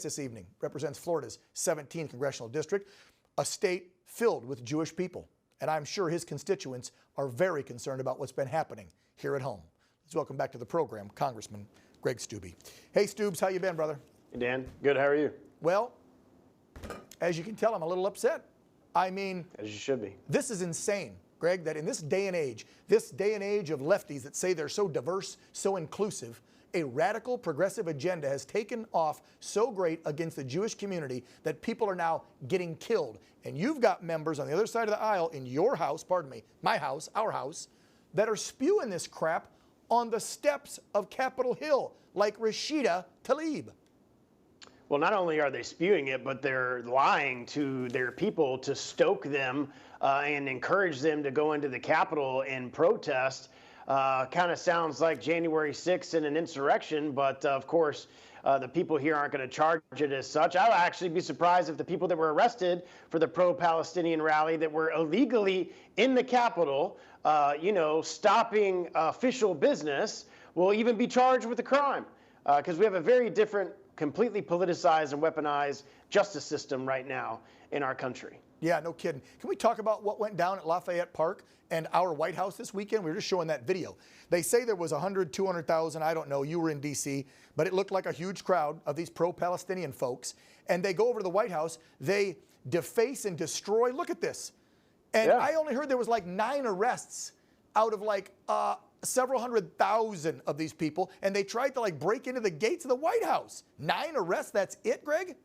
This evening represents Florida's 17th congressional district, a state filled with Jewish people. And I'm sure his constituents are very concerned about what's been happening here at home. Let's welcome back to the program, Congressman Greg Steube. Hey, Steubes, how you been, brother? Hey, Dan. Good. How are you? Well, as you can tell, I'm a little upset. I mean, as you should be. This is insane, Greg, that in this day and age of lefties that say they're so diverse, so inclusive, a radical progressive agenda has taken off so great against the Jewish community that people are now getting killed. And you've got members on the other side of the aisle in your house, pardon me, my house, our house, that are spewing this crap on the steps of Capitol Hill, like Rashida Tlaib. Well, not only are they spewing it, but they're lying to their people to stoke them and encourage them to go into the Capitol and protest. Kind of sounds like January 6th in an insurrection, but of course, the people here aren't going to charge it as such. I would actually be surprised if the people that were arrested for the pro-Palestinian rally that were illegally in the Capitol, stopping official business, will even be charged with a crime. Because we have a very different, completely politicized and weaponized justice system right now in our country. Yeah, no kidding. Can we talk about what went down at Lafayette Park and our White House this weekend? We were just showing that video. They say there was 100, 200,000, I don't know, you were in D.C., but it looked like a huge crowd of these pro-Palestinian folks. And they go over to the White House, they deface and destroy. Look at this. And yeah. I only heard there was like 9 arrests out of like several 100,000 of these people. And they tried to like break into the gates of the White House. 9 arrests, that's it, Greg?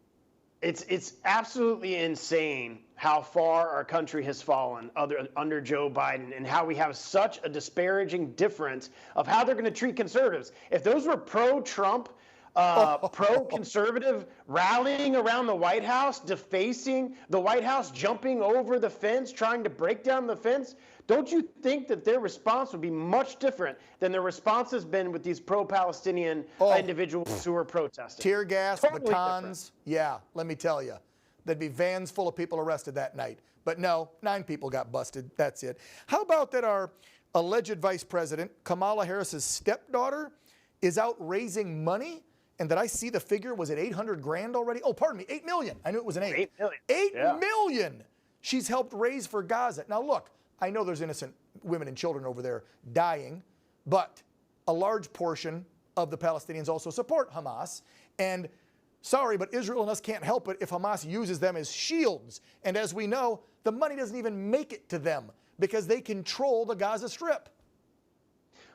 It's absolutely insane how far our country has fallen under Joe Biden and how we have such a disparaging difference of how they're going to treat conservatives. If those were pro-Trump, pro-conservative rallying around the White House, defacing the White House, jumping over the fence, trying to break down the fence, don't you think that their response would be much different than their response has been with these pro-Palestinian individuals who are protesting? Tear gas, totally batons. Different. Yeah, let me tell you. There'd be vans full of people arrested that night. But no, 9 people got busted. That's it. How about that our alleged vice president, Kamala Harris's stepdaughter, is out raising money? And did I see the figure? Was it 800 grand already? Oh, pardon me, 8 million. I knew it was an 8. 8 million. 8 million she's helped raise for Gaza. Now look, I know there's innocent women and children over there dying, but a large portion of the Palestinians also support Hamas. And sorry, but Israel and us can't help it if Hamas uses them as shields. And as we know, the money doesn't even make it to them because they control the Gaza Strip.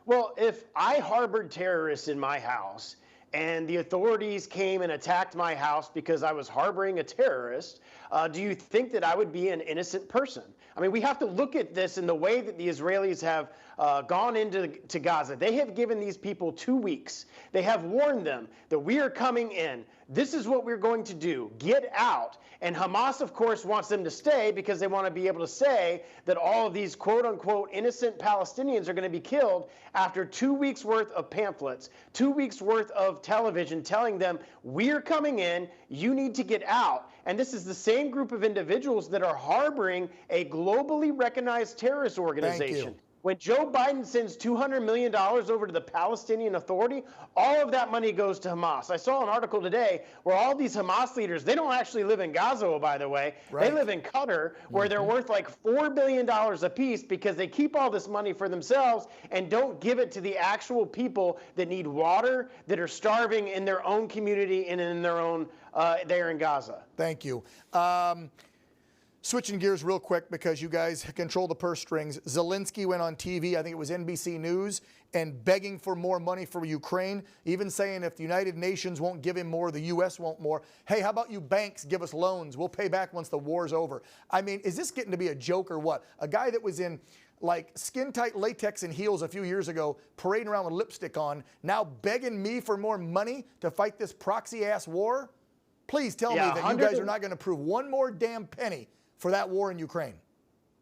Well, if I harbored terrorists in my house and the authorities came and attacked my house because I was harboring a terrorist, do you think that I would be an innocent person? I mean, we have to look at this in the way that the Israelis have gone into Gaza. They have given these people 2 weeks. They have warned them that we are coming in. This is what we're going to do. Get out. And Hamas, of course, wants them to stay because they want to be able to say that all of these quote-unquote innocent Palestinians are going to be killed after 2 weeks' worth of pamphlets, 2 weeks' worth of television telling them, we're coming in, you need to get out. And this is the same group of individuals that are harboring a globally recognized terrorist organization. Thank you. When Joe Biden sends $200 million over to the Palestinian Authority, all of that money goes to Hamas. I saw an article today where all these Hamas leaders, they don't actually live in Gaza, by the way. Right. They live in Qatar, where they're worth like $4 billion apiece because they keep all this money for themselves and don't give it to the actual people that need water, that are starving in their own community and in their own, there in Gaza. Thank you. Switching gears real quick because you guys control the purse strings. Zelensky went on TV, I think it was NBC News, and begging for more money for Ukraine, even saying if the United Nations won't give him more, the U.S. won't more. Hey, how about you banks give us loans? We'll pay back once the war's over. I mean, is this getting to be a joke or what? A guy that was in like skin-tight latex and heels a few years ago, parading around with lipstick on, now begging me for more money to fight this proxy-ass war? Please tell me that you guys are not going to prove one more damn penny for that war in Ukraine.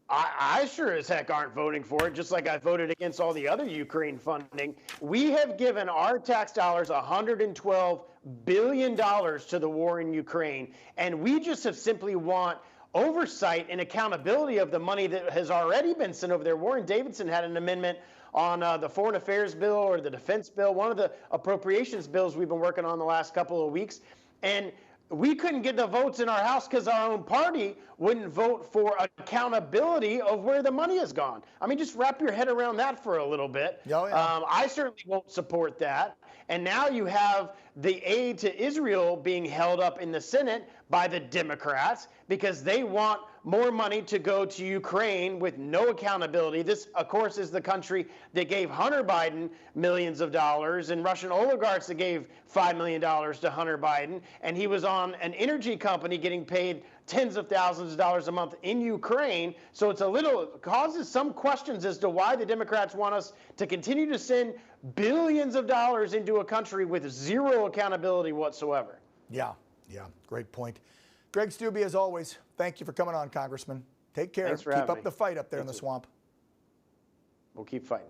I sure as heck aren't voting for it, just like I voted against all the other Ukraine funding. We have given our tax dollars $112 billion to the war in Ukraine, and we just have simply want oversight and accountability of the money that has already been sent over there. Warren Davidson had an amendment on the foreign affairs bill or the defense bill, one of the appropriations bills we've been working on the last couple of weeks. And we couldn't get the votes in our House because our own party wouldn't vote for accountability of where the money has gone. I mean, just wrap your head around that for a little bit. Oh, yeah. I certainly won't support that. And now you have the aid to Israel being held up in the Senate by the Democrats because they want more money to go to Ukraine with no accountability. This, of course, is the country that gave Hunter Biden millions of dollars and Russian oligarchs that gave $5 million to Hunter Biden. And he was on an energy company getting paid tens of thousands of dollars a month in Ukraine. So it's causes some questions as to why the Democrats want us to continue to send billions of dollars into a country with zero accountability whatsoever. Yeah, great point. Greg Steube, as always, thank you for coming on, Congressman. Take care. Thanks for Keep having up me. the fight up there in the swamp. We'll keep fighting.